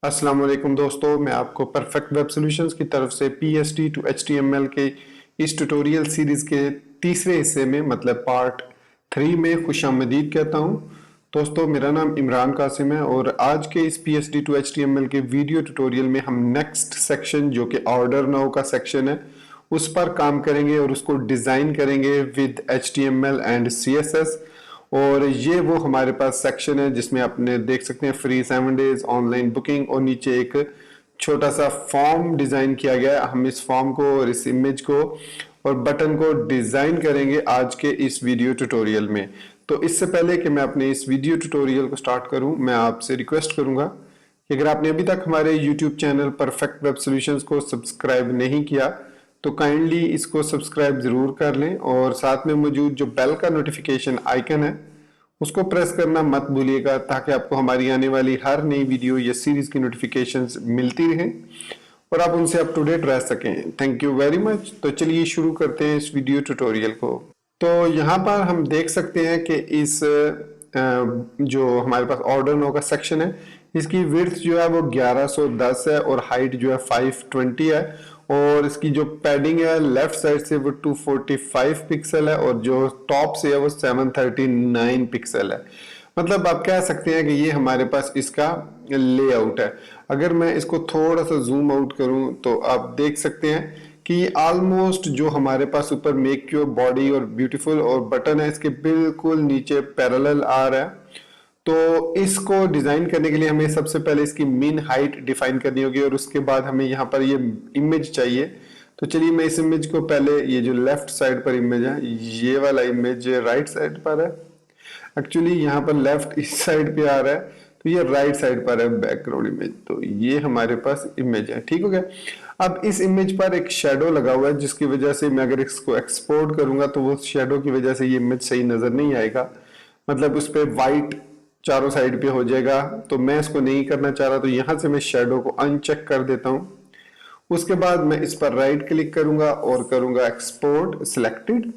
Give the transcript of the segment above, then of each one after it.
अस्सलाम वालेकुम दोस्तों, मैं आपको परफेक्ट वेब सॉल्यूशंस की तरफ से PHP टू HTML के इस ट्यूटोरियल सीरीज के तीसरे हिस्से में मतलब पार्ट 3 में खुशामदीद कहता हूं। दोस्तों, मेरा नाम इमरान कासिम है और आज के इस PHP टू HTML के वीडियो ट्यूटोरियल में हम नेक्स्ट सेक्शन जो कि ऑर्डर नाउ का सेक्शन है उस पर काम करेंगे और उसको डिज़ाइन करेंगे विद HTML एंड CSS। और ये वो हमारे पास सेक्शन है जिसमें आपने देख सकते हैं फ्री 7 डेज ऑनलाइन बुकिंग और नीचे एक छोटा सा फॉर्म डिजाइन किया गया है। हम इस फॉर्म को और इस इमेज को और बटन को डिजाइन करेंगे आज के इस वीडियो ट्यूटोरियल में। तो इससे पहले कि मैं अपने इस वीडियो ट्यूटोरियल को स्टार्ट करूं, मैं आपसे रिक्वेस्ट करूंगा कि अगर आपने अभी तक हमारे YouTube channel perfect web solutions को सब्सक्राइब नहीं किया तो काइंडली इसको सब्सक्राइब जरूर कर लें और साथ में मौजूद जो बेल का नोटिफिकेशन आइकन है उसको प्रेस करना मत भूलिएगा ताकि आपको हमारी आने वाली हर नई वीडियो या सीरीज की नोटिफिकेशंस मिलती रहें और आप उनसे अप टू डेट रह सकें। Thank you very much. तो चलिए शुरू करते हैं इस वीडियो ट्यूटोरियल को। तो यहाँ पर हम देख सकते हैं कि इस जो हमारे पास ऑर्डर नो का सेक्शन है इसकी विड्थ जो है वो 1110 है और हाइट जो है 520 है और इसकी जो पैडिंग है लेफ्ट साइड से वो 245 पिक्सल है और जो टॉप से है वो 739 पिक्सल है। मतलब आप कह सकते हैं कि ये हमारे पास इसका लेआउट है। अगर मैं इसको थोड़ा सा जूम आउट करूं तो आप देख सकते हैं कि ऑलमोस्ट जो हमारे पास ऊपर मेक योर बॉडी और ब्यूटीफुल और बटन है इसके बिल्कुल नीचे पैरेलल आ रहा है। तो इसको डिजाइन करने के लिए हमें सबसे पहले इसकी मीन हाइट डिफाइन करनी होगी और उसके बाद हमें यहाँ पर ये इमेज चाहिए। तो चलिए मैं इस इमेज को पहले ये जो लेफ्ट साइड पर इमेज है ये वाला इमेज राइट साइड पर है, एक्चुअली यहाँ पर लेफ्ट इस साइड पे आ रहा है तो ये राइट साइड पर है बैकग्राउंड इमेज। तो ये हमारे पास इमेज है, ठीक हो गया। अब इस इमेज पर एक शेडो लगा हुआ है जिसकी वजह से मैं अगर इसको एक्सपोर्ट करूंगा तो वो शेडो की वजह से ये इमेज सही नजर नहीं आएगा, मतलब उस पर व्हाइट चारों साइड पे हो जाएगा। तो मैं इसको नहीं करना चाह रहा तो यहां से मैं शेडो को अनचेक कर देता हूं। उसके बाद मैं इस पर राइट क्लिक करूंगा और करूंगा एक्सपोर्ट सिलेक्टेड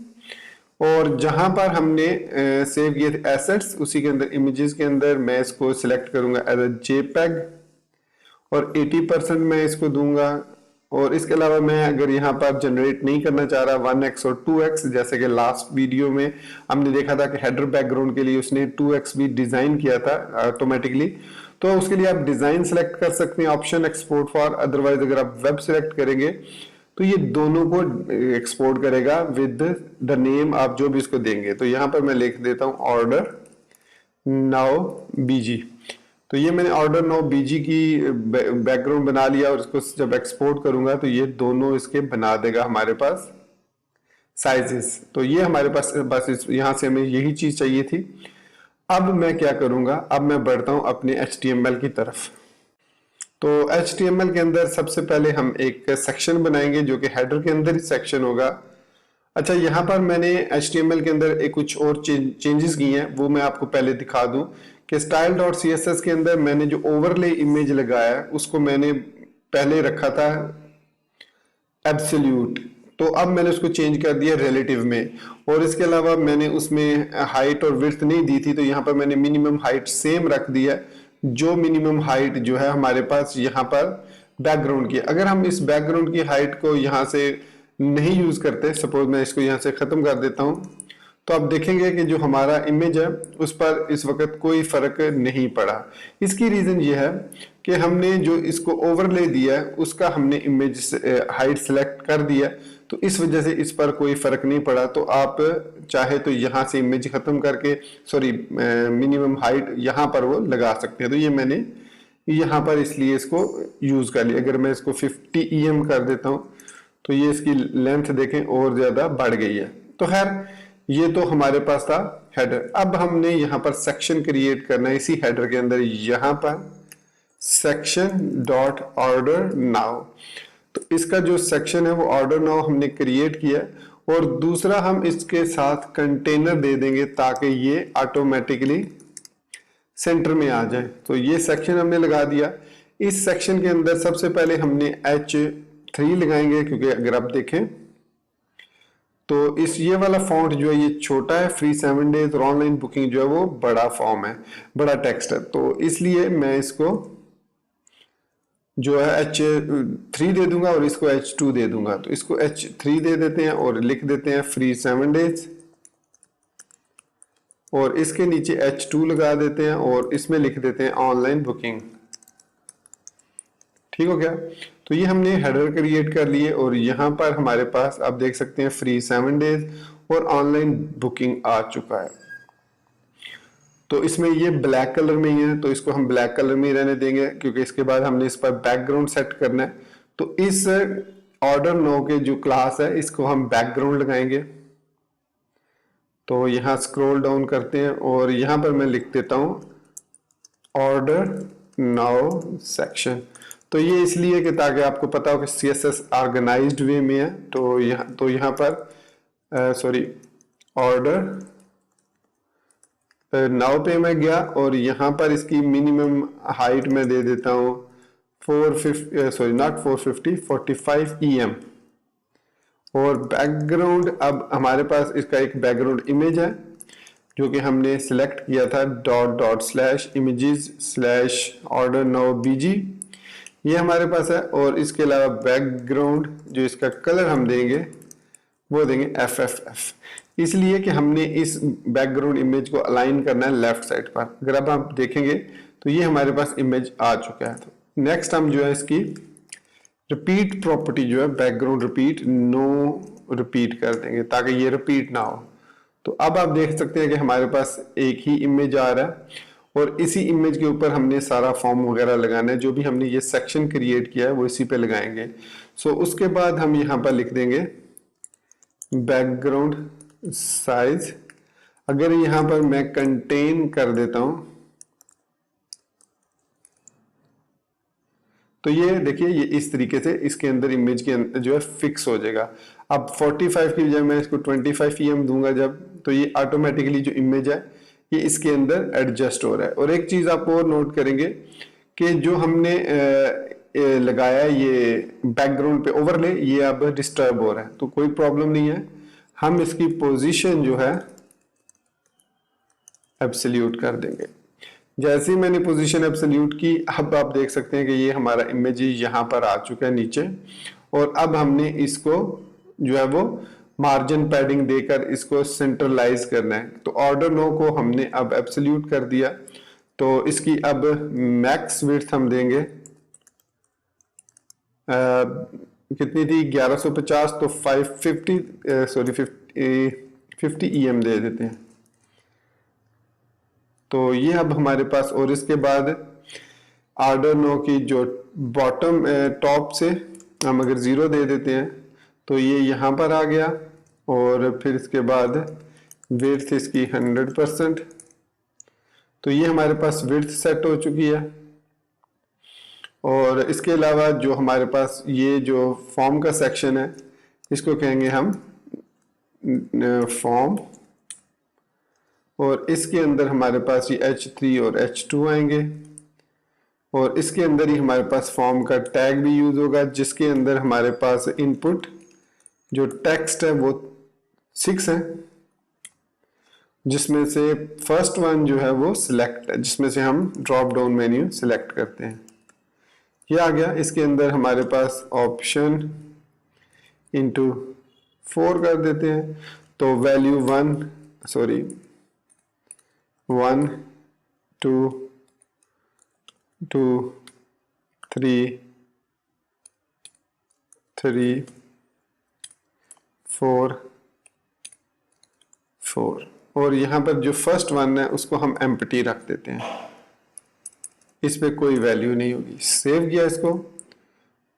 और जहां पर हमने सेव किए थे एसेट्स उसी के अंदर इमेजेस के अंदर मैं इसको सिलेक्ट करूंगा एज अ JPEG और 80% मैं इसको दूंगा। और इसके अलावा मैं अगर यहाँ पर जनरेट नहीं करना चाह रहा 1x और 2x जैसे कि लास्ट वीडियो में हमने देखा था कि हेडर बैकग्राउंड के लिए उसने 2x भी डिजाइन किया था ऑटोमेटिकली, तो उसके लिए आप डिजाइन सेलेक्ट कर सकते हैं ऑप्शन एक्सपोर्ट फॉर। अदरवाइज अगर आप वेब सेलेक्ट करेंगे तो ये दोनों को एक्सपोर्ट करेगा विद द नेम आप जो भी इसको देंगे। तो यहाँ पर मैं लिख देता हूँ ऑर्डर नाउ BG। तो ये मैंने ऑर्डर नाउ BG की बैकग्राउंड बना लिया और इसको जब एक्सपोर्ट करूंगा तो ये दोनों इसके बना देगा हमारे पास साइजेस। तो ये हमारे पास बस यहाँ से हमें यही चीज चाहिए थी। अब मैं क्या करूंगा, अब मैं बढ़ता हूं अपने HTML की तरफ। तो HTML के अंदर सबसे पहले हम एक सेक्शन बनाएंगे जो कि हेडर के अंदर ही सेक्शन होगा। अच्छा, यहाँ पर मैंने HTML के अंदर एक कुछ और चेंजेस किए हैं वो मैं आपको पहले दिखा दूं कि style.css के अंदर मैंने जो ओवरले इमेज लगाया है उसको मैंने पहले रखा था एब्सोल्यूट, तो अब मैंने उसको चेंज कर दिया रिलेटिव में। और इसके अलावा मैंने उसमें हाइट और विड्थ नहीं दी थी तो यहाँ पर मैंने मिनिमम हाइट सेम रख दिया, जो मिनिमम हाइट जो है हमारे पास यहाँ पर बैकग्राउंड की। अगर हम इस बैकग्राउंड की हाइट को यहाँ से नहीं यूज करते, सपोज मैं इसको यहाँ से खत्म कर देता हूँ, तो आप देखेंगे कि जो हमारा इमेज है उस पर इस वक्त कोई फर्क नहीं पड़ा। इसकी रीजन ये है कि हमने जो इसको ओवरले दिया है उसका हमने इमेज हाइट सेलेक्ट कर दिया, तो इस वजह से इस पर कोई फर्क नहीं पड़ा। तो आप चाहे तो यहाँ से इमेज खत्म करके मिनिमम हाइट यहाँ पर वो लगा सकते हैं। तो ये मैंने यहाँ पर इसलिए इसको यूज कर लिया। अगर मैं इसको 50 EM कर देता हूँ तो ये इसकी लेंथ देखें और ज्यादा बढ़ गई है। तो खैर ये तो हमारे पास था हेडर। अब हमने यहाँ पर सेक्शन क्रिएट करना है इसी हेडर के अंदर, यहाँ पर सेक्शन डॉट ऑर्डर नाउ। तो इसका जो सेक्शन है वो ऑर्डर नाउ हमने क्रिएट किया और दूसरा हम इसके साथ कंटेनर दे देंगे ताकि ये ऑटोमेटिकली सेंटर में आ जाए। तो ये सेक्शन हमने लगा दिया। इस सेक्शन के अंदर सबसे पहले हमने H3 लगाएंगे क्योंकि अगर आप देखें तो इस ये वाला फॉन्ट जो है ये छोटा है, फ्री 7 डेज और ऑनलाइन बुकिंग जो है वो बड़ा फॉर्म है, बड़ा टेक्स्ट है। तो इसलिए मैं इसको जो है H3 दे दूंगा और इसको H2 दे दूंगा। तो इसको H3 दे देते हैं और लिख देते हैं फ्री 7 डेज, और इसके नीचे H2 लगा देते हैं और इसमें लिख देते हैं ऑनलाइन बुकिंग। ठीक हो गया। तो ये हमने हेडर क्रिएट कर लिए और यहाँ पर हमारे पास आप देख सकते हैं फ्री 7 डेज और ऑनलाइन बुकिंग आ चुका है। तो इसमें ये ब्लैक कलर में ही है, तो इसको हम ब्लैक कलर में ही रहने देंगे क्योंकि इसके बाद हमने इस पर बैकग्राउंड सेट करना है। तो इस ऑर्डर नो के जो क्लास है इसको हम बैकग्राउंड लगाएंगे। तो यहाँ स्क्रॉल डाउन करते हैं और यहाँ पर मैं लिख देता हूँ ऑर्डर नाउ सेक्शन। तो ये इसलिए कि ताकि आपको पता हो कि CSS ऑर्गेनाइज्ड वे में है। तो यहाँ पर सॉरी ऑर्डर नाउ पे मैं गया और यहाँ पर इसकी मिनिमम हाइट में दे देता हूँ 45 EM। और बैकग्राउंड, अब हमारे पास इसका एक बैकग्राउंड इमेज है जो कि हमने सिलेक्ट किया था ./images/order_now_bg, ये हमारे पास है। और इसके अलावा बैकग्राउंड जो इसका कलर हम देंगे वो देंगे FFF, इसलिए कि हमने इस बैकग्राउंड इमेज को अलाइन करना है लेफ्ट साइड पर। अगर अब आप देखेंगे तो ये हमारे पास इमेज आ चुका है। तो नेक्स्ट हम जो है इसकी रिपीट प्रॉपर्टी जो है बैकग्राउंड रिपीट नो रिपीट कर देंगे ताकि ये रिपीट ना हो। तो अब आप देख सकते हैं कि हमारे पास एक ही इमेज आ रहा है और इसी इमेज के ऊपर हमने सारा फॉर्म वगैरह लगाना है। जो भी हमने ये सेक्शन क्रिएट किया है वो इसी पे लगाएंगे। सो उसके बाद हम यहाँ पर लिख देंगे बैकग्राउंड साइज। अगर यहां पर मैं कंटेन कर देता हूं तो ये देखिए ये इस तरीके से इसके अंदर इमेज के अंदर जो है फिक्स हो जाएगा। अब 45 की बजाय मैं इसको 25 EM दूंगा जब, तो ये ऑटोमेटिकली जो इमेज है ये इसके अंदर एडजस्ट हो रहा है। और एक चीज आप और नोट करेंगे कि जो हमने लगाया है ये बैकग्राउंड पे ओवरले, ये अब डिस्टर्ब हो रहा है। तो कोई प्रॉब्लम नहीं है, हम इसकी पोजीशन जो है एब्सोल्यूट कर देंगे। जैसे ही मैंने पोजीशन एब्सोल्यूट की, अब आप देख सकते हैं कि ये हमारा इमेज यहाँ पर आ चुका है नीचे। और अब हमने इसको जो है वो मार्जिन पैडिंग देकर इसको सेंट्रलाइज करना है। तो ऑर्डर नो को हमने अब एब्सोल्यूट कर दिया। तो इसकी अब मैक्स विड्थ हम देंगे कितनी थी 1150, तो 50 EM दे देते हैं। तो ये अब हमारे पास, और इसके बाद ऑर्डर नो की जो बॉटम टॉप से हम अगर 0 दे देते हैं तो ये यहाँ पर आ गया। और फिर इसके बाद विड्थ इसकी 100%। तो ये हमारे पास विड्थ सेट हो चुकी है। और इसके अलावा जो हमारे पास ये जो फॉर्म का सेक्शन है इसको कहेंगे हम फॉर्म, और इसके अंदर हमारे पास ये H3 और H2 आएंगे। और इसके अंदर ही हमारे पास फॉर्म का टैग भी यूज होगा जिसके अंदर हमारे पास इनपुट जो टेक्स्ट है वो 6 है, जिसमें से फर्स्ट वन जो है वो सिलेक्ट है, जिसमें से हम ड्रॉप डाउन मेन्यू सिलेक्ट करते हैं। ये आ गया। इसके अंदर हमारे पास ऑप्शन इंटू 4 कर देते हैं। तो वैल्यू 1 2 2 3 3 4 4, और यहाँ पर जो फर्स्ट वन है उसको हम एम्प्टी रख देते हैं, इस पे कोई वैल्यू नहीं होगी। सेव किया इसको,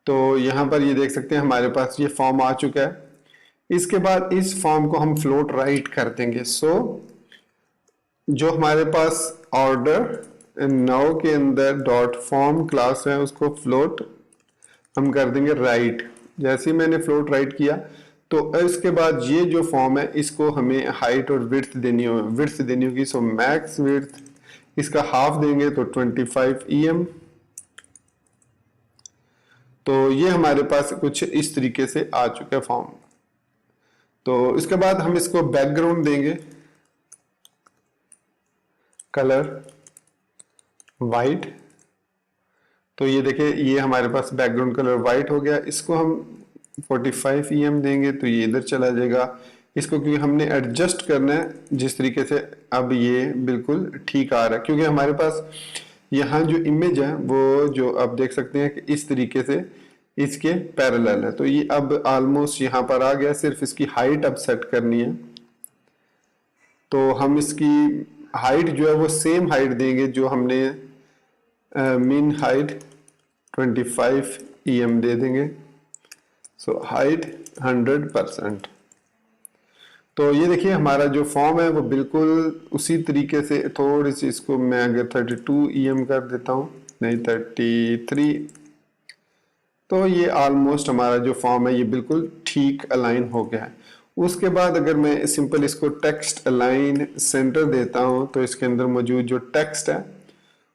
तो यहाँ पर ये देख सकते हैं हमारे पास ये फॉर्म आ चुका है। इसके बाद इस फॉर्म को हम फ्लोट राइट कर देंगे। जो हमारे पास ऑर्डर नाउ के अंदर डॉट फॉर्म क्लास है उसको फ्लोट हम कर देंगे राइट। जैसे ही मैंने फ्लोट राइट किया तो इसके बाद ये जो फॉर्म है इसको हमें हाइट और विड्थ देनी होगी। सो मैक्स विड्थ इसका हाफ देंगे तो 25 EM। तो ये हमारे पास कुछ इस तरीके से आ चुका है फॉर्म। तो इसके बाद हम इसको बैकग्राउंड देंगे कलर वाइट। तो ये देखिए ये हमारे पास बैकग्राउंड कलर वाइट हो गया। इसको हम 45 EM देंगे तो ये इधर चला जाएगा। इसको क्योंकि हमने एडजस्ट करना है जिस तरीके से, अब ये बिल्कुल ठीक आ रहा है क्योंकि हमारे पास यहाँ जो इमेज है वो जो आप देख सकते हैं कि इस तरीके से इसके पैरेलल है। तो ये अब ऑलमोस्ट यहाँ पर आ गया, सिर्फ इसकी हाइट अब सेट करनी है। तो हम इसकी हाइट जो है वो सेम हाइट देंगे जो हमने मीन हाइट 25 EM दे देंगे। So height 100%। तो ये देखिए हमारा जो फॉर्म है वो बिल्कुल उसी तरीके से, थोड़ी सी इसको मैं अगर 32 EM कर देता हूँ, नहीं 33, तो ये ऑलमोस्ट हमारा जो फॉर्म है ये बिल्कुल ठीक अलाइन हो गया है। उसके बाद अगर मैं सिंपल इसको टेक्स्ट अलाइन सेंटर देता हूं तो इसके अंदर मौजूद जो टेक्स्ट है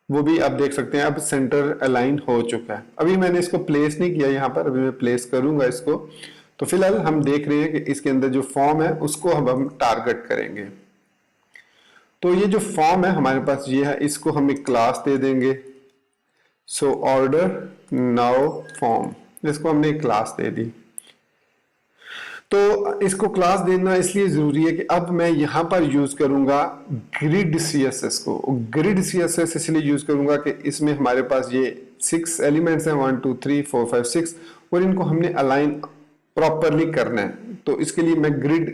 वो भी आप देख सकते हैं अब सेंटर अलाइन हो चुका है। अभी मैंने इसको प्लेस नहीं किया यहाँ पर, अभी मैं प्लेस करूंगा इसको। तो फिलहाल हम देख रहे हैं कि इसके अंदर जो फॉर्म है उसको अब हम टारगेट करेंगे। तो ये जो फॉर्म है हमारे पास ये है, इसको हम एक क्लास दे देंगे। सो ऑर्डर नाउ फॉर्म, इसको हमने एक क्लास दे दी। तो इसको क्लास देना इसलिए जरूरी है कि अब मैं यहां पर यूज करूंगा ग्रिड CSS को। ग्रिड CSS इसलिए यूज करूंगा कि इसमें हमारे पास ये 6 एलिमेंट्स हैं, 1 2 3 4 5 6, और इनको हमने अलाइन प्रॉपरली करना है। तो इसके लिए मैं ग्रिड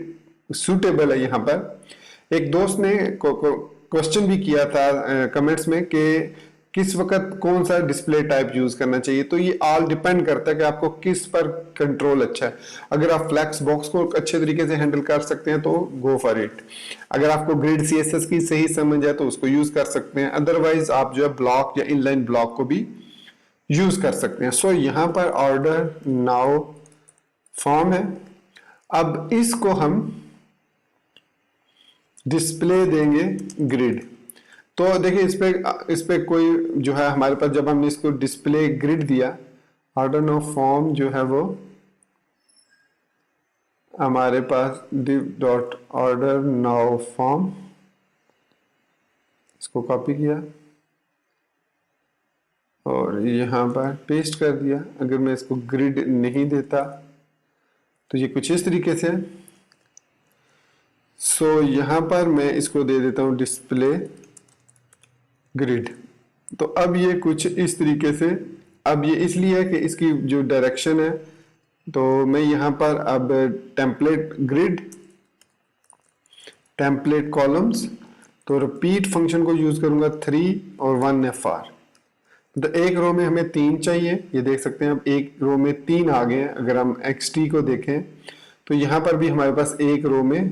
सूटेबल है। यहाँ पर एक दोस्त ने क्वेश्चन भी किया था कमेंट्स में कि किस वक्त कौन सा डिस्प्ले टाइप यूज करना चाहिए। तो ये ऑल डिपेंड करता है कि आपको किस पर कंट्रोल अच्छा है। अगर आप फ्लैक्स बॉक्स को अच्छे तरीके से हैंडल कर सकते हैं तो गो फॉर इट। अगर आपको ग्रिड CSS की सही समझ है तो उसको यूज कर सकते हैं, अदरवाइज आप जो है ब्लॉक या इनलाइन ब्लॉक को भी यूज कर सकते हैं। सो यहाँ पर ऑर्डर नाउ फॉर्म है। अब इसको हम डिस्प्ले देंगे ग्रिड। तो देखिए इस पे कोई जो है हमारे पास, जब हमने इसको डिस्प्ले ग्रिड दिया, ऑर्डर नाउ फॉर्म जो है वो हमारे पास div dot order now form, इसको कॉपी किया और यहां पर पेस्ट कर दिया। अगर मैं इसको ग्रिड नहीं देता तो ये कुछ इस तरीके से। सो यहां पर मैं इसको दे देता हूं डिस्प्ले ग्रिड। तो अब ये कुछ इस तरीके से, अब ये इसलिए है कि इसकी जो डायरेक्शन है, तो मैं यहां पर अब टेम्पलेट ग्रिड, टेम्पलेट कॉलम्स, तो रिपीट फंक्शन को यूज करूंगा 3 और 1 FR। तो एक रो में हमें 3 चाहिए, ये देख सकते हैं अब एक रो में 3 आ गए हैं। अगर हम XT को देखें तो यहां पर भी हमारे पास एक रो में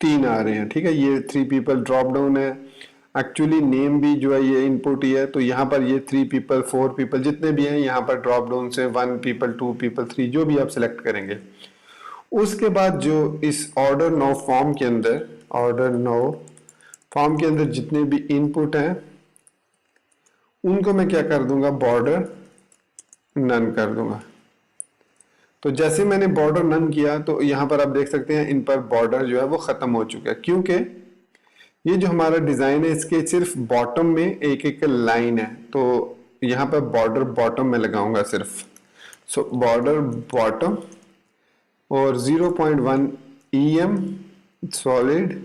3 आ रहे हैं। ठीक है, ये 3 पीपल ड्रॉप डाउन है। एक्चुअली नेम भी जो है ये इनपुट ही है। तो यहाँ पर ये 3 पीपल 4 पीपल जितने भी हैं यहाँ पर ड्रॉप डाउन से 1 पीपल 2 पीपल 3 जो भी आप सिलेक्ट करेंगे। उसके बाद जो इस ऑर्डर नाउ फॉर्म के अंदर, ऑर्डर नाउ फॉर्म के अंदर जितने भी इनपुट हैं उनको मैं क्या कर दूंगा, बॉर्डर नन कर दूंगा। तो जैसे मैंने बॉर्डर नन किया तो यहाँ पर आप देख सकते हैं इन पर बॉर्डर जो है वो खत्म हो चुका है, क्योंकि ये जो हमारा डिजाइन है इसके सिर्फ बॉटम में एक एक लाइन है। तो यहाँ पर बॉर्डर बॉटम में लगाऊंगा सिर्फ। सो बॉर्डर बॉटम और 0.1 EM सॉलिड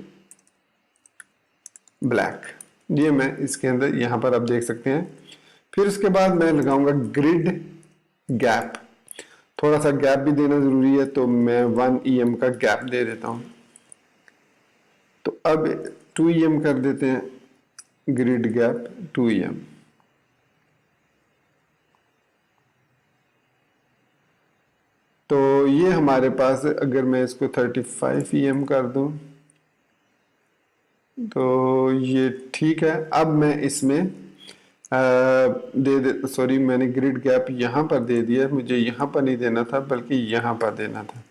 ब्लैक, ये मैं इसके अंदर यहाँ पर आप देख सकते हैं। फिर उसके बाद मैं लगाऊंगा ग्रिड गैप, थोड़ा सा गैप भी देना जरूरी है, तो मैं 1 EM का गैप दे देता हूं। तो अब 2 EM कर देते हैं, ग्रिड गैप 2 EM। तो ये हमारे पास, अगर मैं इसको 35 EM कर दूं तो ये ठीक है। अब मैं इसमें सॉरी मैंने ग्रिड गैप यहां पर दे दिया, मुझे यहां पर नहीं देना था बल्कि यहां पर देना था।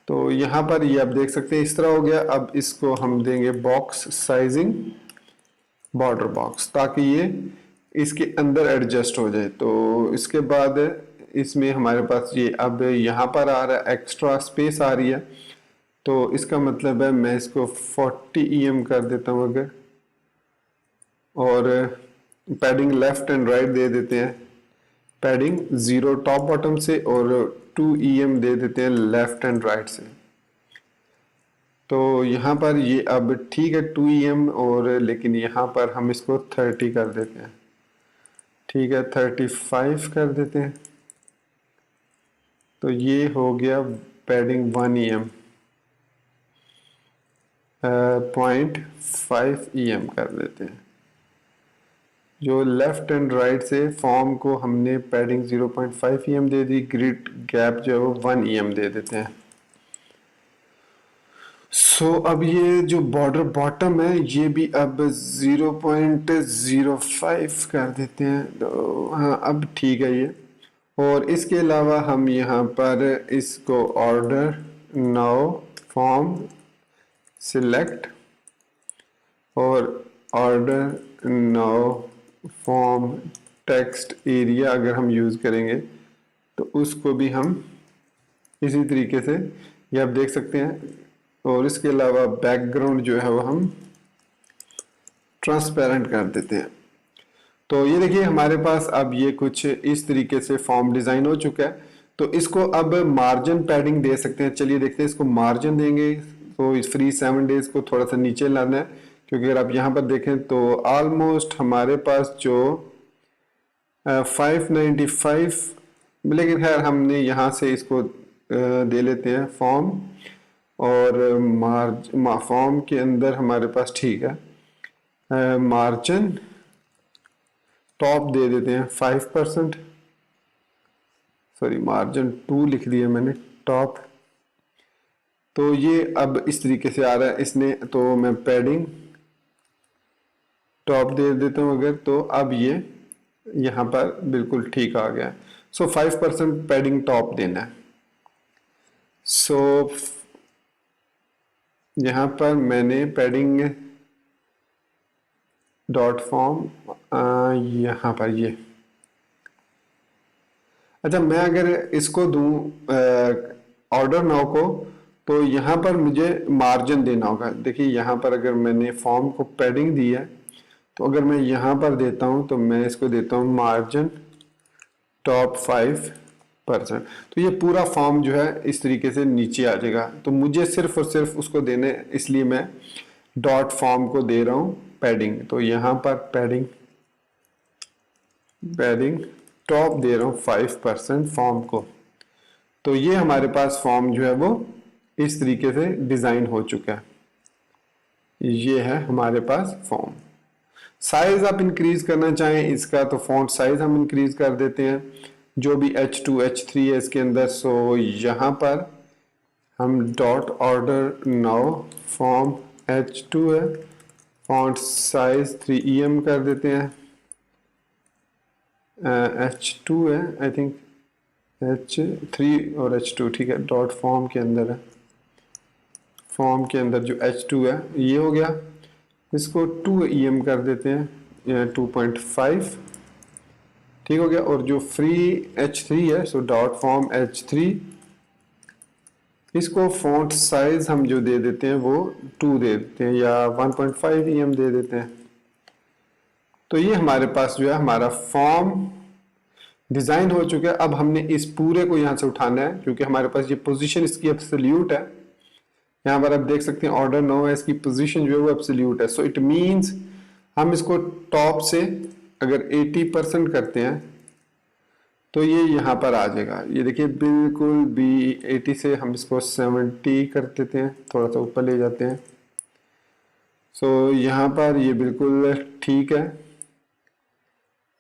तो यहां पर ये आप देख सकते हैं इस तरह हो गया। अब इसको हम देंगे बॉक्स साइजिंग बॉर्डर बॉक्स, ताकि ये इसके अंदर एडजस्ट हो जाए। तो इसके बाद इसमें हमारे पास ये अब यहाँ पर आ रहा है, एक्स्ट्रा स्पेस आ रही है। तो इसका मतलब है मैं इसको 40 EM कर देता हूँ अगर, और padding left and right they देते हैं, पैडिंग 0 टॉप बॉटम से और 2 EM दे देते हैं लेफ्ट एंड राइट से। तो यहाँ पर ये अब ठीक है 2 EM, और लेकिन यहाँ पर हम इसको 30 कर देते हैं, ठीक है 35 कर देते हैं। तो ये हो गया पैडिंग 1 EM, 0.5 EM कर देते हैं। जो लेफ्ट एंड राइट से फॉर्म को हमने पैडिंग 0.5 EM दे दी, ग्रिड गैप जो है वो 1 EM दे देते हैं। सो अब ये जो बॉर्डर बॉटम है ये भी अब 0.05 कर देते हैं। तो हाँ अब ठीक है ये। और इसके अलावा हम यहाँ पर इसको ऑर्डर नाउ फॉर्म सिलेक्ट और order now form text area अगर हम यूज़ करेंगे तो उसको भी हम इसी तरीके से ये आप देख सकते हैं। और इसके अलावा बैकग्राउंड जो है वो हम ट्रांसपेरेंट कर देते हैं। तो ये देखिए हमारे पास अब ये कुछ इस तरीके से फॉर्म डिज़ाइन हो चुका है। तो इसको अब मार्जिन पैडिंग दे सकते हैं। चलिए देखते हैं, इसको मार्जिन देंगे तो इस फ्री 7 डेज को थोड़ा सा नीचे लाना है, क्योंकि अगर आप यहाँ पर देखें तो ऑलमोस्ट हमारे पास जो 595, लेकिन खैर हमने यहाँ से इसको दे लेते हैं फॉर्म, और फॉर्म के अंदर हमारे पास ठीक है मार्जिन टॉप दे देते हैं 5%, सॉरी मार्जिन 2 लिख दिया मैंने टॉप। तो ये अब इस तरीके से आ रहा है इसने, तो मैं पैडिंग टॉप दे देता हूँ अगर, तो अब ये यहाँ पर बिल्कुल ठीक आ गया। सो 5% पैडिंग टॉप देना है। सो यहाँ पर मैंने पैडिंग डॉट फॉर्म यहाँ पर ये, अच्छा मैं अगर इसको दूं ऑर्डर नाउ को, तो यहाँ पर मुझे मार्जिन देना होगा। देखिए यहाँ पर अगर मैंने फॉर्म को पैडिंग दी है, तो अगर मैं यहाँ पर देता हूँ तो मैं इसको देता हूँ मार्जिन टॉप 5%, तो ये पूरा फॉर्म जो है इस तरीके से नीचे आ जाएगा। तो मुझे सिर्फ और सिर्फ उसको देने, इसलिए मैं डॉट फॉर्म को दे रहा हूँ पैडिंग। तो यहाँ पर पैडिंग टॉप दे रहा हूँ 5% फॉर्म को। तो ये हमारे पास फॉर्म जो है वो इस तरीके से डिजाइन हो चुका है। ये है हमारे पास फॉर्म। साइज आप इंक्रीज करना चाहें इसका, तो फॉन्ट साइज हम इंक्रीज कर देते हैं, जो भी H2 H3 है इसके अंदर। सो यहाँ पर हम dot order now form H2 है, फॉन्ट साइज 3 EM कर देते हैं। H2 है आई थिंक, H3 और H2 ठीक है, डॉट फॉर्म के अंदर है, फॉर्म के अंदर जो H2 है ये हो गया। इसको 2 EM कर देते हैं, 2.5 ठीक हो गया। और जो फ्री H3 है, सो डॉट फॉर्म H3, इसको फॉन्ट साइज हम जो दे देते हैं वो 2 दे देते हैं, या 1.5 EM दे देते हैं। तो ये हमारे पास जो है हमारा फॉर्म डिजाइन हो चुका है। अब हमने इस पूरे को यहाँ से उठाना है, क्योंकि हमारे पास ये पोजीशन इसकी एब्सोल्यूट है। यहाँ पर आप देख सकते हैं ऑर्डर नो है, इसकी पोजीशन जो है वो एब्सोल्यूट है। सो इट मींस हम इसको टॉप से अगर 80% करते हैं तो ये यहाँ पर आ जाएगा। ये देखिए बिल्कुल भी 80 से हम इसको 70 कर देते हैं, थोड़ा सा ऊपर ले जाते हैं। सो यहाँ पर ये बिल्कुल ठीक है।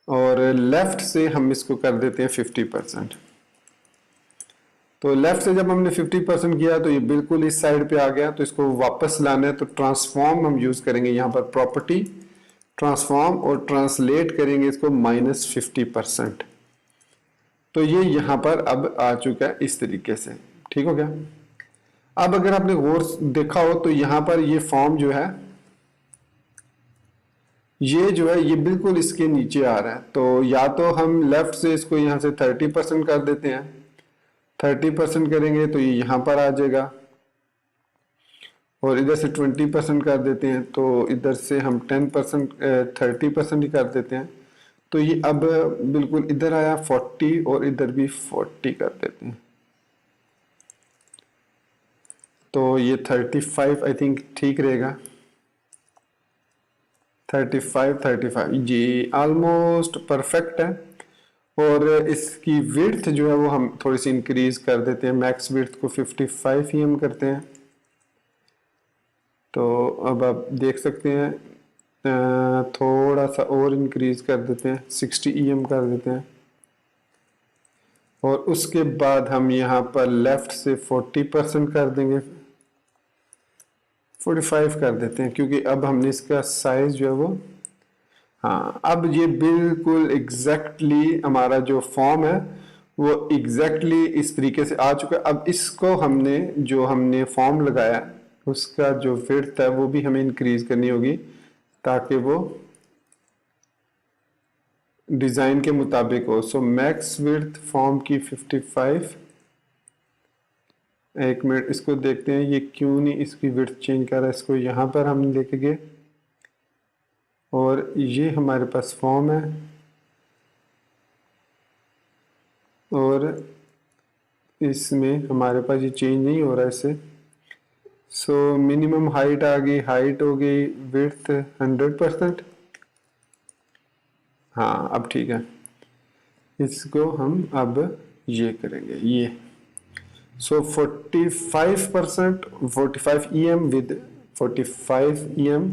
और लेफ्ट से हम इसको कर देते हैं 50%। तो लेफ्ट से जब हमने 50% किया तो ये बिल्कुल इस साइड पे आ गया। तो इसको वापस लाना है तो ट्रांसफॉर्म हम यूज करेंगे, यहाँ पर प्रॉपर्टी ट्रांसफॉर्म, और ट्रांसलेट करेंगे इसको -50%। तो ये यहाँ पर अब आ चुका है इस तरीके से, ठीक हो गया। अब अगर आपने गौर देखा हो तो यहाँ पर ये फॉर्म जो है ये बिल्कुल इसके नीचे आ रहा है। तो या तो हम लेफ्ट से इसको यहाँ से 30% कर देते हैं, 30% करेंगे तो ये यहाँ पर आ जाएगा, और इधर से 20% कर देते हैं, तो इधर से हम 10% 30% ही कर देते हैं, तो ये अब बिल्कुल इधर आया 40 और इधर भी 40 कर देते हैं। तो ये 35 आई थिंक ठीक रहेगा। 35 जी ऑलमोस्ट परफेक्ट है। और इसकी विड्थ जो है वो हम थोड़ी सी इंक्रीज कर देते हैं, मैक्स विड्थ को 55 EM करते हैं। तो अब आप देख सकते हैं थोड़ा सा और इंक्रीज कर देते हैं, 60 EM कर देते हैं। और उसके बाद हम यहाँ पर लेफ्ट से 40% कर देंगे, 45 कर देते हैं, क्योंकि अब हमने इसका साइज जो है वो, हाँ अब ये बिल्कुल एग्जैक्टली हमारा जो फॉर्म है वो एग्जैक्टली इस तरीके से आ चुका है। अब इसको हमने जो हमने फॉर्म लगाया उसका जो विड्थ है वो भी हमें इंक्रीज करनी होगी ताकि वो डिजाइन के मुताबिक हो। सो मैक्स विड्थ फॉर्म की 55। एक मिनट इसको देखते हैं ये क्यों नहीं इसकी विड्थ चेंज कर रहा है। इसको यहाँ पर हम लेके गए और ये हमारे पास फॉर्म है और इसमें हमारे पास ये चेंज नहीं हो रहा है इससे। सो मिनिमम हाइट आ गई, हाइट हो गई, विड्थ 100%। हाँ अब ठीक है। इसको हम अब ये करेंगे ये। So 45%, 45 EM with 45 EM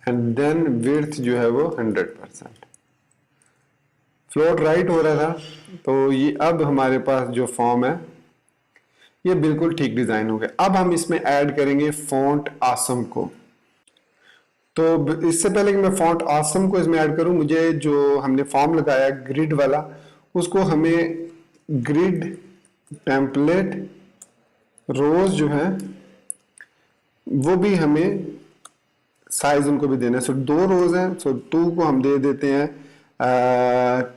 and then width जो है वो 100%। फ्लोट राइट हो रहा था। तो ये अब हमारे पास जो फॉर्म है ये बिल्कुल ठीक डिजाइन हो गया। अब हम इसमें ऐड करेंगे फॉन्ट आसम को। तो इससे पहले कि मैं फॉन्ट आसम को इसमें ऐड करूं, मुझे जो हमने फॉर्म लगाया ग्रिड वाला उसको हमें ग्रिड टेम्पलेट रोज जो है वो भी हमें साइज उनको भी देना है। सो 2 रोज हैं, सो 2 को हम दे देते हैं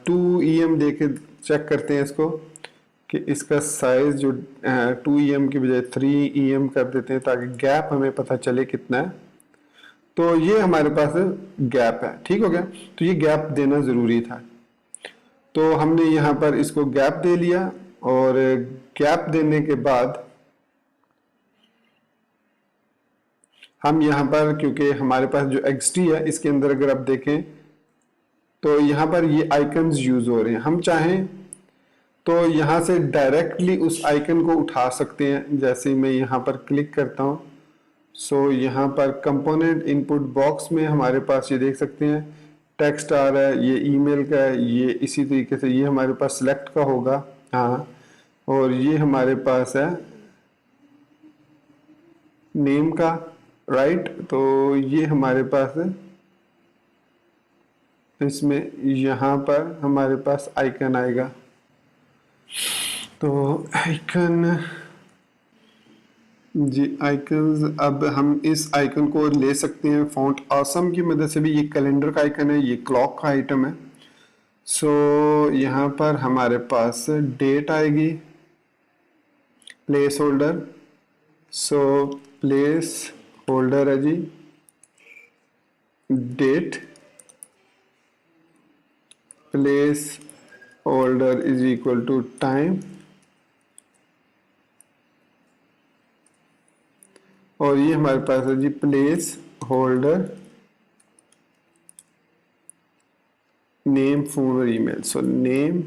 2 EM दे के चेक करते हैं इसको कि इसका साइज जो 2 EM की बजाय 3 EM कर देते हैं ताकि गैप हमें पता चले कितना है। तो ये हमारे पास गैप है, ठीक हो गया। तो ये गैप देना जरूरी था, तो हमने यहाँ पर इसको गैप दे लिया। और गैप देने के बाद हम यहाँ पर, क्योंकि हमारे पास जो XD है इसके अंदर अगर आप देखें तो यहाँ पर ये आइकन्स यूज हो रहे हैं। हम चाहें तो यहाँ से डायरेक्टली उस आइकन को उठा सकते हैं। जैसे मैं यहाँ पर क्लिक करता हूँ, सो यहाँ पर कंपोनेंट इनपुट बॉक्स में हमारे पास ये देख सकते हैं टेक्स्ट आ रहा है, ये ईमेल का है, ये इसी तरीके से ये हमारे पास सिलेक्ट का होगा। हाँ, और ये हमारे पास है नेम का, राइट। तो ये हमारे पास है, इसमें यहाँ पर हमारे पास आइकन आएगा। तो आइकन जी आइकन्स, अब हम इस आइकन को ले सकते हैं फॉन्ट आसम की मदद से भी। ये कैलेंडर का आइकन है, ये क्लॉक का आइटम है। सो यहाँ पर हमारे पास डेट आएगी, place holder. So place holder है जी date, place holder is equal to time, और ये हमारे पास है जी प्लेस होल्डर नेम, फोन और email. So name,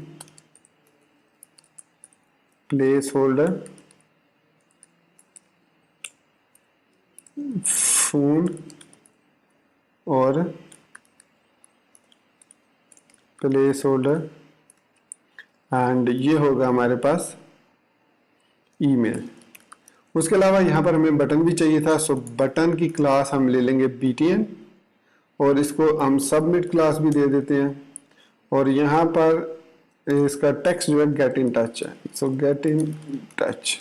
place holder, phone और प्लेस होल्डर, एंड ये होगा हमारे पास ईमेल। उसके अलावा यहाँ पर हमें बटन भी चाहिए था। सो बटन की क्लास हम ले लेंगे BTN और इसको हम सबमिट क्लास भी दे देते हैं। और यहाँ पर इसका टेक्स्ट जो है गेट इन टच है। सो गेट इन टच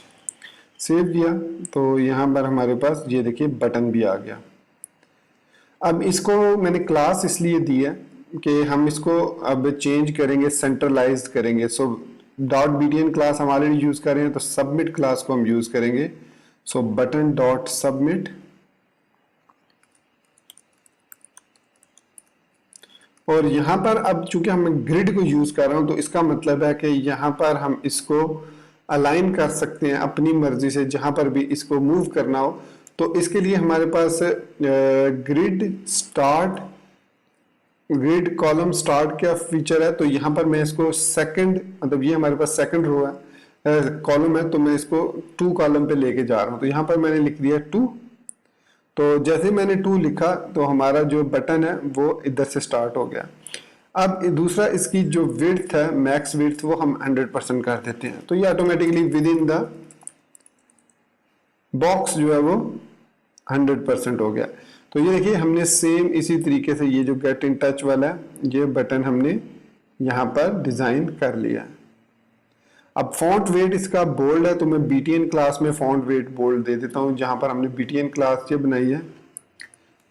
सेव किया तो यहाँ पर हमारे पास ये देखिए बटन भी आ गया। अब इसको मैंने क्लास इसलिए दी है कि हम इसको अब चेंज करेंगे, सेंट्रलाइज्ड करेंगे। सो डॉट BTN क्लास हम ऑलरेडी यूज कर रहे हैं, तो सबमिट क्लास को हम यूज करेंगे। सो बटन डॉट सबमिट, और यहाँ पर अब चूंकि हम ग्रिड को यूज कर रहा हूँ तो इसका मतलब है कि यहाँ पर हम इसको अलाइन कर सकते हैं अपनी मर्जी से जहां पर भी इसको मूव करना हो। तो इसके लिए हमारे पास ग्रिड कॉलम स्टार्ट क्या फीचर है। तो यहाँ पर मैं इसको सेकंड, मतलब ये हमारे पास सेकंड रो है, कॉलम है, तो मैं इसको 2 कॉलम पे लेके जा रहा हूँ। तो यहाँ पर मैंने लिख दिया 2। तो जैसे मैंने 2 लिखा तो हमारा जो बटन है वो इधर से स्टार्ट हो गया। अब दूसरा, इसकी जो विड्थ है, मैक्स विड्थ, वो हम 100% कर देते हैं। तो ये automatically with in the box जो है वो 100% हो गया। तो ये देखिए हमने सेम इसी तरीके से ये जो गेट इन टच वाला है, ये बटन हमने यहाँ पर डिजाइन कर लिया। अब फॉन्ट वेट इसका बोल्ड है, तो मैं बीटीएन क्लास में फॉन्ट वेट बोल्ड दे देता हूँ। जहां पर हमने बीटीएन क्लास ये बनाई है,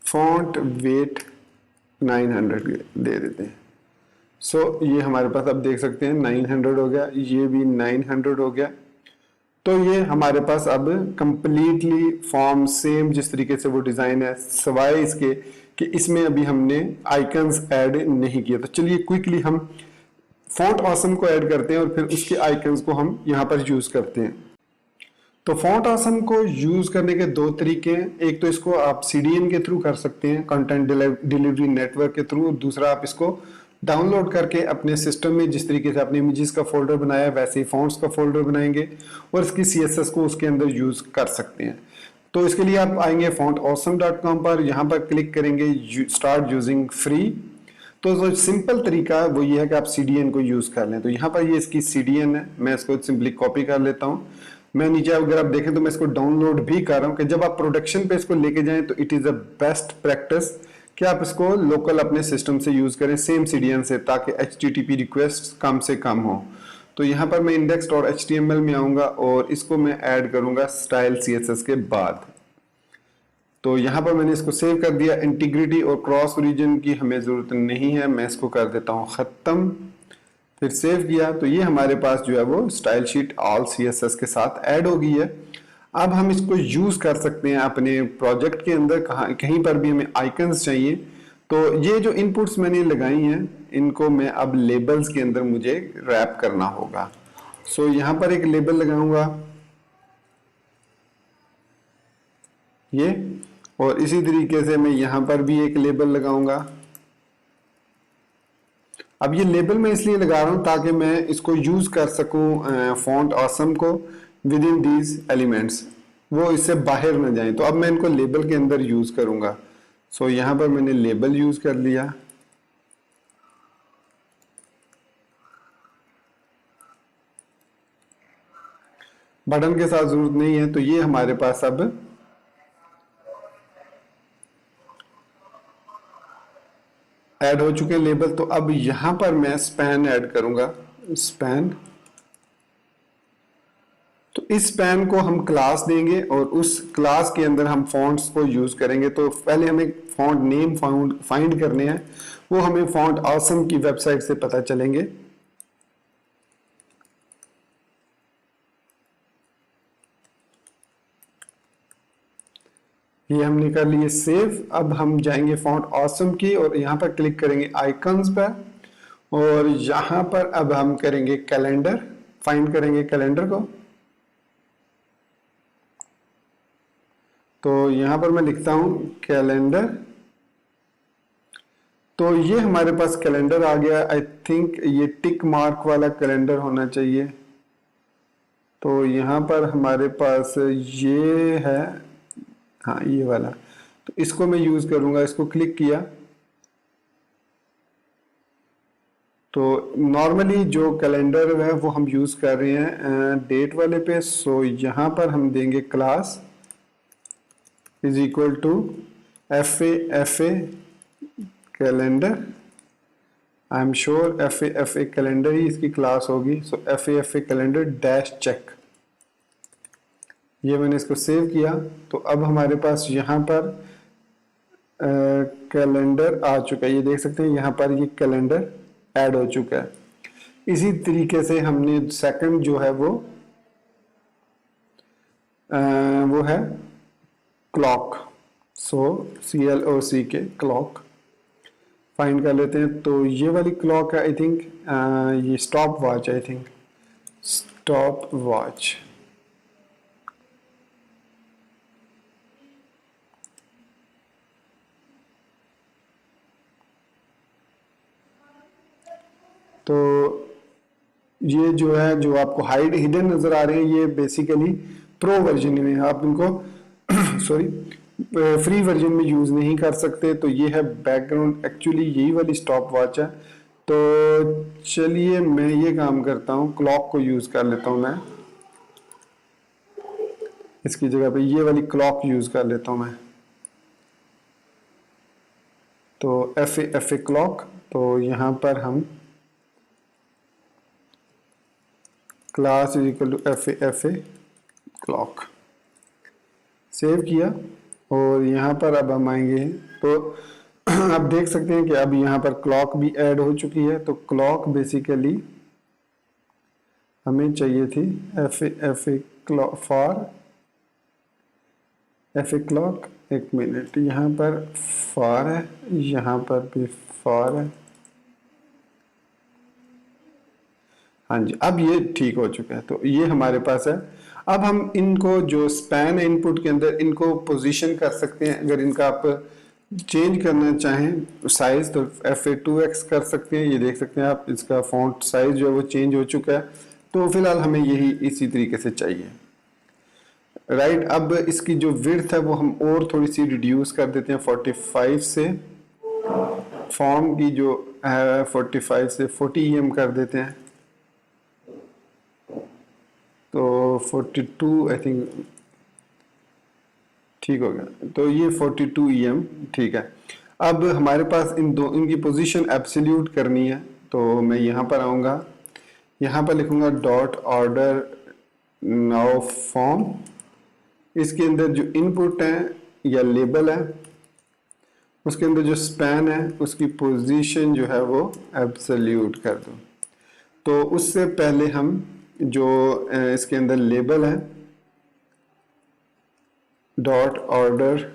फॉन्ट वेट 900 दे देते हैं। सो ये हमारे पास अब देख सकते हैं 900 हो गया, ये भी 900 हो गया। तो ये हमारे पास अब कंप्लीटली फॉर्म सेम जिस तरीके से वो डिजाइन है, सवाए इसके कि इसमें अभी हमने आइकन्स ऐड नहीं किया। तो चलिए क्विकली हम फॉन्ट ऑसम को ऐड करते हैं और फिर उसके आइकन्स को हम यहाँ पर यूज करते हैं। तो फॉन्ट ऑसम को यूज करने के 2 तरीके हैं। एक तो इसको आप सीडीएन के थ्रू कर सकते हैं, कंटेंट डिलीवरी नेटवर्क के थ्रू। दूसरा, आप इसको डाउनलोड करके अपने सिस्टम में जिस तरीके से आपने इमेजेस का फोल्डर बनाया वैसे ही फॉन्ट्स का फोल्डर बनाएंगे और इसकी सीएसएस को उसके अंदर यूज कर सकते हैं। तो इसके लिए आप आएंगे fontawesome.com पर, यहाँ पर क्लिक करेंगे स्टार्ट यूजिंग फ्री। तो जो सिंपल तरीका है वो ये है कि आप सीडीएन को यूज कर लें। तो यहाँ पर ये इसकी सीडीएन है, मैं इसको सिंपली कॉपी कर लेता हूँ। मैं नीचे अगर आप देखें तो मैं इसको डाउनलोड भी कर रहा हूँ कि जब आप प्रोडक्शन पे इसको लेके जाएं तो it is a best practice कि आप इसको लोकल अपने सिस्टम से यूज करें सेम सीडीएन से, ताकि HTTP रिक्वेस्ट कम से कम हो। तो यहाँ पर मैं index.html में आऊंगा और इसको मैं ऐड करूंगा स्टाइल CSS के बाद। तो यहाँ पर मैंने इसको सेव कर दिया। इंटीग्रिटी और क्रॉस ओरिजिन की हमें जरूरत नहीं है, मैं इसको कर देता हूँ खत्म। फिर सेव किया तो ये हमारे पास जो है वो स्टाइल शीट ऑल CSS के साथ ऐड हो गई है। अब हम इसको यूज कर सकते हैं अपने प्रोजेक्ट के अंदर, कहीं पर भी हमें आइकन्स चाहिए। तो ये जो इनपुट्स मैंने लगाई हैं इनको मैं अब लेबल्स के अंदर मुझे रैप करना होगा। सो यहाँ पर एक लेबल लगाऊंगा ये, और इसी तरीके से मैं यहाँ पर भी एक लेबल लगाऊंगा। अब ये लेबल मैं इसलिए लगा रहा हूं ताकि मैं इसको यूज कर सकूं फॉन्ट ऑसम को विद इन दीज एलिमेंट्स, वो इससे बाहर ना जाएं। तो अब मैं इनको लेबल के अंदर यूज करूंगा। सो यहां पर मैंने लेबल यूज कर लिया। बटन के साथ जरूरत नहीं है। तो ये हमारे पास अब ऐड हो चुके हैं लेबल। तो अब यहां पर मैं स्पैन ऐड करूंगा, स्पैन। तो इस स्पैन को हम क्लास देंगे और उस क्लास के अंदर हम फॉन्ट्स को यूज करेंगे। तो पहले हमें फॉन्ट नेम फाइंड करने हैं, वो हमें फॉन्ट ऑसम की वेबसाइट से पता चलेंगे। ये हमने कर लिए सेव। अब हम जाएंगे फॉन्ट ऑसम की और यहाँ पर क्लिक करेंगे आइकन्स पर, और यहाँ पर अब हम करेंगे कैलेंडर, फाइंड करेंगे कैलेंडर को। तो यहाँ पर मैं लिखता हूं कैलेंडर। तो ये हमारे पास कैलेंडर आ गया। आई थिंक ये टिक मार्क वाला कैलेंडर होना चाहिए। तो यहाँ पर हमारे पास ये है, हाँ ये वाला। तो इसको मैं यूज करूंगा। इसको क्लिक किया तो नॉर्मली जो कैलेंडर है वो हम यूज कर रहे हैं डेट वाले पे। सो यहाँ पर हम देंगे class is equal to FA calendar. I am sure FA calendar ही इसकी क्लास होगी। So FA calendar dash check. ये मैंने इसको सेव किया। तो अब हमारे पास यहाँ पर कैलेंडर आ चुका है। ये देख सकते हैं यहाँ पर ये कैलेंडर ऐड हो चुका है। इसी तरीके से हमने सेकंड जो है वो है क्लॉक। सो CLOCK क्लॉक। फाइंड कर लेते हैं। तो ये वाली क्लॉक है आई थिंक, ये stop watch, I think stop watch. तो ये जो है, जो आपको हाइड हिडन नजर आ रहे हैं, ये बेसिकली प्रो वर्जन में आप इनको सॉरी फ्री वर्जन में यूज नहीं कर सकते। तो ये है बैकग्राउंड, एक्चुअली यही वाली स्टॉप वॉच है। तो चलिए मैं ये काम करता हूँ, क्लॉक को यूज कर लेता हूँ मैं, इसकी जगह पे ये वाली क्लॉक यूज कर लेता हूँ मैं। तो एफ ए क्लॉक, तो यहाँ पर हम class is equal to f a clock save किया। और यहाँ पर अब हम आएंगे तो आप देख सकते हैं कि अब यहाँ पर क्लॉक भी ऐड हो चुकी है। तो क्लॉक बेसिकली हमें चाहिए थी F a clock for F a clock, एक मिनट, यहाँ पर फॉर है, यहाँ पर भी फॉर है। हाँ जी, अब ये ठीक हो चुका है। तो ये हमारे पास है। अब हम इनको जो स्पैन है इनपुट के अंदर, इनको पोजीशन कर सकते हैं। अगर इनका आप चेंज करना चाहें साइज, तो F2X कर सकते हैं। ये देख सकते हैं आप, इसका फॉन्ट साइज जो है वो चेंज हो चुका है। तो फिलहाल हमें यही इसी तरीके से चाहिए, राइट। अब इसकी जो विड्थ है वो हम और थोड़ी सी रिड्यूस कर देते हैं 45 से, फॉर्म की जो है 45 से 40 EM कर देते हैं। तो 42 आई थिंक ठीक हो गया। तो ये 42 EM ठीक है। अब हमारे पास इनकी पोजीशन एब्सोल्यूट करनी है। तो मैं यहाँ पर आऊँगा, यहाँ पर लिखूँगा डॉट ऑर्डर नाउ फॉर्म। इसके अंदर जो इनपुट है या लेबल है, उसके अंदर जो स्पैन है उसकी पोजीशन जो है वो एब्सोल्यूट कर दो। तो उससे पहले हम जो इसके अंदर लेबल है, dot order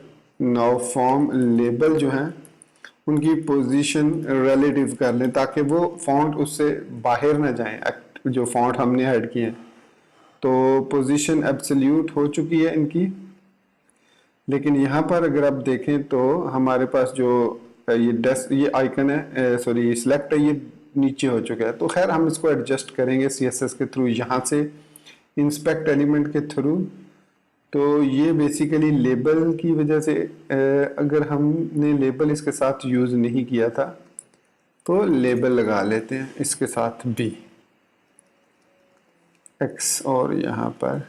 now form label जो है उनकी पोजीशन रिलेटिव कर लें, ताकि वो फॉन्ट उससे बाहर ना जाए जो फॉन्ट हमने ऐड किए हैं। तो पोजीशन एब्सोल्यूट हो चुकी है इनकी। लेकिन यहाँ पर अगर आप देखें तो हमारे पास जो ये आइकन है, सॉरी सिलेक्ट है, ये नीचे हो चुका है। तो खैर हम इसको एडजस्ट करेंगे CSS के थ्रू, यहाँ से इंस्पेक्ट एलिमेंट के थ्रू। तो ये बेसिकली लेबल की वजह से, अगर हमने लेबल इसके साथ यूज़ नहीं किया था तो लेबल लगा लेते हैं इसके साथ भी X, और यहाँ पर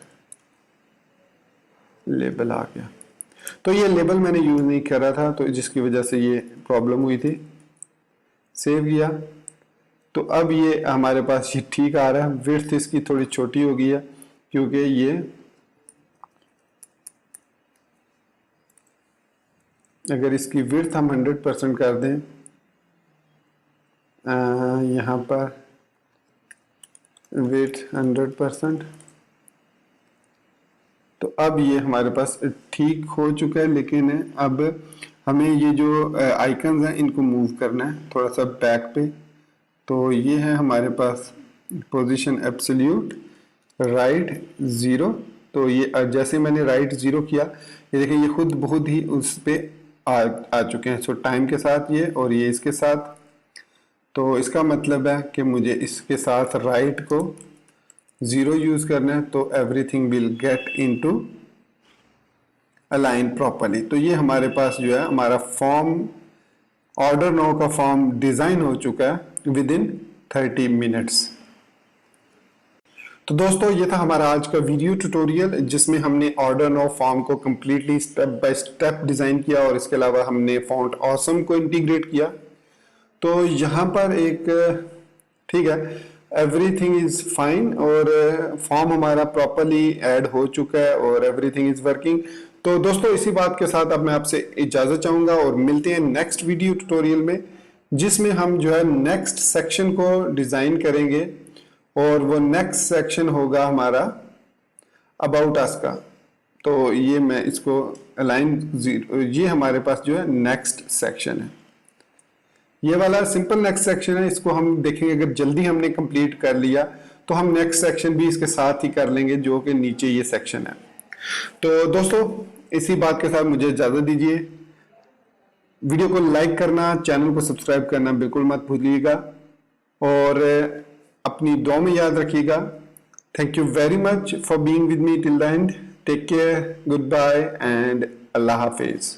लेबल आ गया। तो ये लेबल मैंने यूज़ नहीं करा था, तो जिसकी वजह से ये प्रॉब्लम हुई थी। सेव किया तो अब ये हमारे पास ये ठीक आ रहा है। विड्थ इसकी थोड़ी छोटी हो गई है, क्योंकि ये अगर इसकी विड्थ हम 100% कर दें, यहाँ पर विड्थ 100%, तो अब ये हमारे पास ठीक हो चुका है। लेकिन अब हमें ये जो आइकन्स हैं इनको मूव करना है थोड़ा सा बैक पे। तो ये है हमारे पास पोजीशन एब्सोल्यूट राइट 0। तो ये जैसे मैंने राइट 0 किया, ये देखिए ये खुद बहुत ही उस पे आ चुके हैं। सो टाइम के साथ ये, और ये इसके साथ। तो इसका मतलब है कि मुझे इसके साथ राइट को 0 यूज करना है, तो everything will get into align properly. तो ये हमारे पास जो है हमारा फॉर्म, ऑर्डर नाउ का फॉर्म डिजाइन हो चुका है विद इन 30 मिनट्स। तो दोस्तों ये था हमारा आज का वीडियो ट्यूटोरियल, जिसमें हमने ऑर्डर नाउ फॉर्म को completely step by step design किया, और इसके अलावा हमने फॉन्ट ऑसम को इंटीग्रेट किया। तो यहाँ पर एक ठीक है, एवरीथिंग इज फाइन, और फॉर्म हमारा प्रॉपरली ऐड हो चुका है और एवरीथिंग इज वर्किंग। तो दोस्तों इसी बात के साथ अब मैं आपसे इजाजत चाहूंगा, और मिलते हैं नेक्स्ट वीडियो ट्यूटोरियल में, जिसमें हम जो है नेक्स्ट सेक्शन को डिजाइन करेंगे, और वो नेक्स्ट सेक्शन होगा हमारा अबाउट अस का। तो ये मैं इसको अलाइन 0, ये हमारे पास जो है नेक्स्ट सेक्शन है। ये वाला सिंपल नेक्स्ट सेक्शन है, इसको हम देखेंगे अगर जल्दी हमने कंप्लीट कर लिया तो हम नेक्स्ट सेक्शन भी इसके साथ ही कर लेंगे जो कि नीचे ये सेक्शन है। तो दोस्तों इसी बात के साथ मुझे इजाजत दीजिए। वीडियो को लाइक करना, चैनल को सब्सक्राइब करना बिल्कुल मत भूलिएगा और अपनी दुआ में याद रखिएगा। Thank you very much for being with me till the end. Take care, good bye and अल्लाह हाफिज।